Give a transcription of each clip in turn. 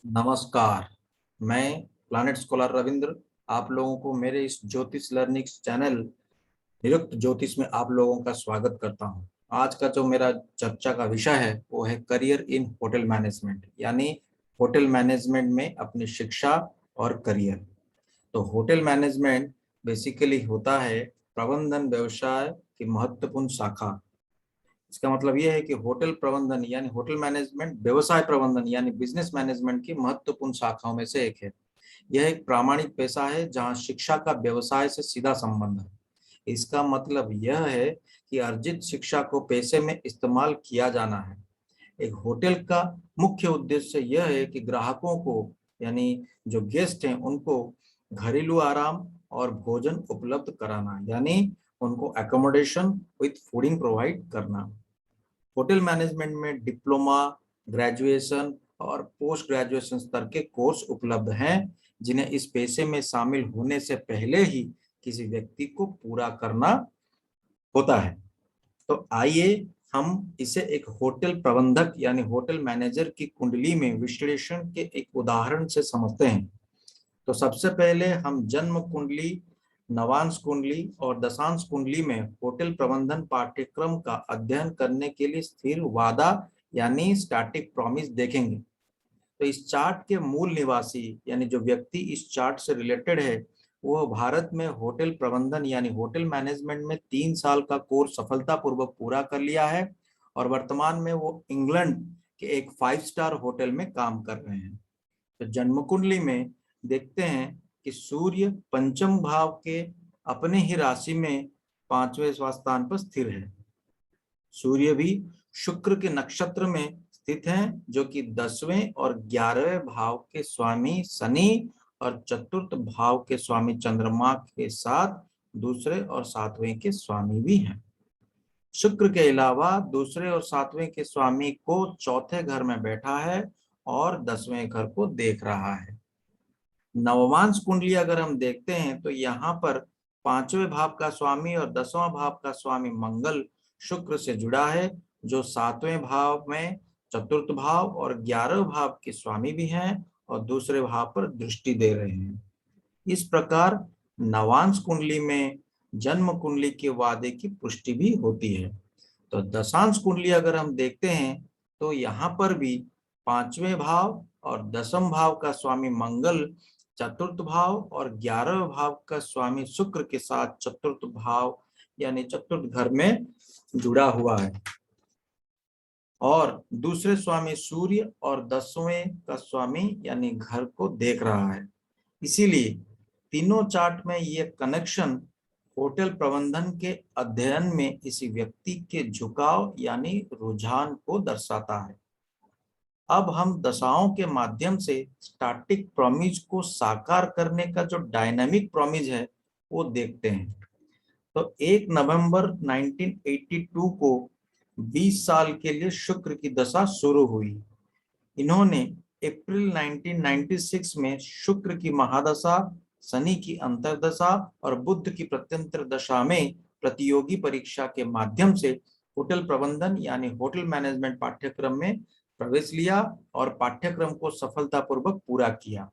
नमस्कार। मैं planet scholar Ravindra आप लोगों को मेरे इस ज्योतिष लर्निंग चैनल निरुक्त ज्योतिष में आप लोगों का स्वागत करता हूं। आज का जो मेरा चर्चा का विषय है वो है करियर इन होटल मैनेजमेंट, यानी होटल मैनेजमेंट में अपनी शिक्षा और करियर। तो होटल मैनेजमेंट बेसिकली होता है प्रबंधन व्यवसाय की महत्वपूर्ण शाखा। इसका मतलब यह है कि होटल प्रबंधन यानी होटल मैनेजमेंट व्यवसाय प्रबंधन यानी बिजनेस मैनेजमेंट की महत्वपूर्ण शाखाओं में से एक है। यह एक प्रामाणिक पेशा है जहां शिक्षा का व्यवसाय से सीधा संबंध है। इसका मतलब यह है कि अर्जित शिक्षा को पेशे में इस्तेमाल किया जाना है। एक होटल का मुख्य उद्देश्य यह है कि ग्राहकों को यानी जो गेस्ट हैं उनको घरेलू आराम और भोजन उपलब्ध कराना, यानी उनको एकोमोडेशन विथ फूडिंग प्रोवाइड करना। होटल मैनेजमेंट में डिप्लोमा, ग्रेजुएशन और पोस्ट ग्रेजुएशन स्तर के कोर्स उपलब्ध हैं, जिन्हें इस पेशे में शामिल होने से पहले ही किसी व्यक्ति को पूरा करना होता है। तो आइए हम इसे एक होटल प्रबंधक यानी होटल मैनेजर की कुंडली में विश्लेषण के एक उदाहरण से समझते हैं। तो सबसे पहले हम जन्म कुंडली, नवांश कुंडली और दशांश कुंडली में होटल प्रबंधन पाठ्यक्रम का अध्ययन करने के लिए स्थिर वादा यानी स्टैटिक प्रॉमिस देखेंगे। तो इस चार्ट के मूल निवासी यानी जो व्यक्ति इस चार्ट से रिलेटेड है वो भारत में होटल प्रबंधन यानी होटल मैनेजमेंट में 3 साल का कोर्स सफलतापूर्वक पूरा कर लिया है और वर्तमान में वो इंग्लैंड के एक 5 स्टार होटल में काम कर रहे हैं। तो जन्म कुंडली में देखते हैं कि सूर्य पंचम भाव के अपने ही राशि में 5वें स्थान पर स्थिर है। सूर्य भी शुक्र के नक्षत्र में स्थित हैं, जो कि 10वें और 11वें भाव के स्वामी शनि और चतुर्थ भाव के स्वामी चंद्रमा के साथ दूसरे और 7वें के स्वामी भी हैं। शुक्र के अलावा दूसरे और 7वें के स्वामी को चौथे घर में बैठा है और 10वें घर को देख रहा है। नवमांश कुंडली अगर हम देखते हैं तो यहाँ पर 5वें भाव का स्वामी और 10वां भाव का स्वामी मंगल शुक्र से जुड़ा है, जो 7वें भाव में चतुर्थ भाव और 11वें भाव के स्वामी भी हैं और दूसरे भाव पर दृष्टि दे रहे हैं। इस प्रकार नवांश कुंडली में जन्म कुंडली के वादे की पुष्टि भी होती है। तो दशांश कुंडली अगर हम देखते हैं तो यहाँ पर भी 5वें भाव और 10वें भाव का स्वामी मंगल चतुर्थ भाव और 11वें भाव का स्वामी शुक्र के साथ चतुर्थ भाव यानी चतुर्थ घर में जुड़ा हुआ है और दूसरे स्वामी सूर्य और 10वें का स्वामी यानी घर को देख रहा है। इसीलिए तीनों चार्ट में ये कनेक्शन होटल प्रबंधन के अध्ययन में इसी व्यक्ति के झुकाव यानी रुझान को दर्शाता है। अब हम दशाओं के माध्यम से स्टैटिक प्रॉमिस को साकार करने का जो डायनामिक प्रॉमिस है वो देखते हैं। तो 1 नवंबर 1982 को 20 साल के लिए शुक्र की दशा शुरू हुई। इन्होंने अप्रैल 1996 में शुक्र की महादशा, शनि की अंतर्दशा और बुध की प्रत्यंतर दशा में प्रतियोगी परीक्षा के माध्यम से होटल प्रबंधन यानी होटल मैनेजमेंट पाठ्यक्रम में प्रवेश लिया और पाठ्यक्रम को सफलतापूर्वक पूरा किया।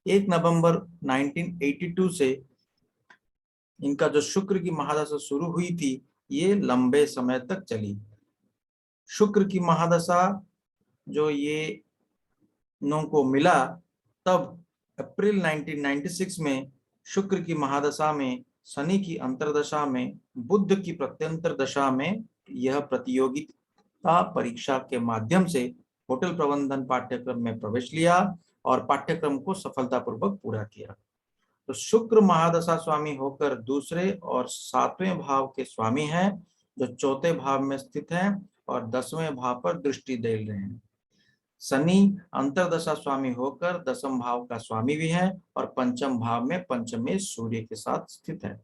1 नवंबर 1982 से इनका जो शुक्र की महादशा शुरू हुई थी ये लंबे समय तक चली। शुक्र की महादशा जो ये नो को मिला तब अप्रैल 1996 में शुक्र की महादशा में, शनि की अंतर्दशा में, बुध की प्रत्यंतर दशा में यह प्रतियोगिता परीक्षा के माध्यम से होटल प्रबंधन पाठ्यक्रम में प्रवेश लिया और पाठ्यक्रम को सफलतापूर्वक पूरा किया। तो शुक्र महादशा स्वामी होकर दूसरे और 7वें भाव के स्वामी हैं, जो चौथे भाव में स्थित हैं और 10वें भाव पर दृष्टि दे रहे हैं। शनि अंतरदशा स्वामी होकर 10वें भाव का स्वामी भी है और पंचम भाव में पंचमेश सूर्य के साथ स्थित है।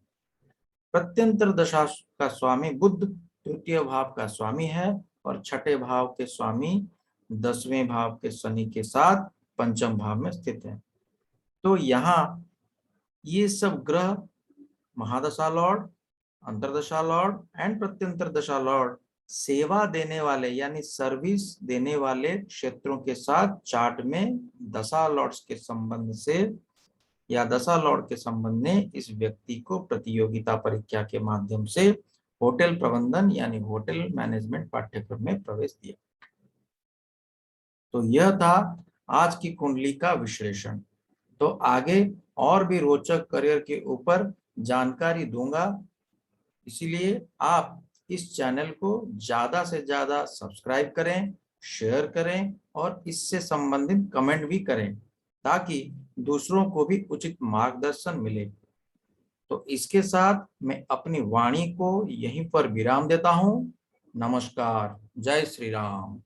प्रत्यंतर दशा का स्वामी बुध तृतीय भाव का स्वामी है और छठे भाव के स्वामी 10वें भाव के शनि के साथ पंचम भाव में स्थित है। तो यहाँ ये सब ग्रह महादशा लॉर्ड, अंतरदशा लॉर्ड एंड प्रत्यंतर दशा लॉर्ड सेवा देने वाले यानी सर्विस देने वाले क्षेत्रों के साथ चार्ट में दशा लॉर्ड्स के संबंध से या दशा लॉर्ड के संबंध ने इस व्यक्ति को प्रतियोगिता परीक्षा के माध्यम से होटल प्रबंधन यानी होटल मैनेजमेंट पाठ्यक्रम में प्रवेश दिया। तो यह था आज की कुंडली का विश्लेषण। तो आगे और भी रोचक करियर के ऊपर जानकारी दूंगा, इसीलिए आप इस चैनल को ज्यादा से ज्यादा सब्सक्राइब करें, शेयर करें और इससे संबंधित कमेंट भी करें ताकि दूसरों को भी उचित मार्गदर्शन मिले। तो इसके साथ मैं अपनी वाणी को यहीं पर विराम देता हूं। नमस्कार, जय श्री राम।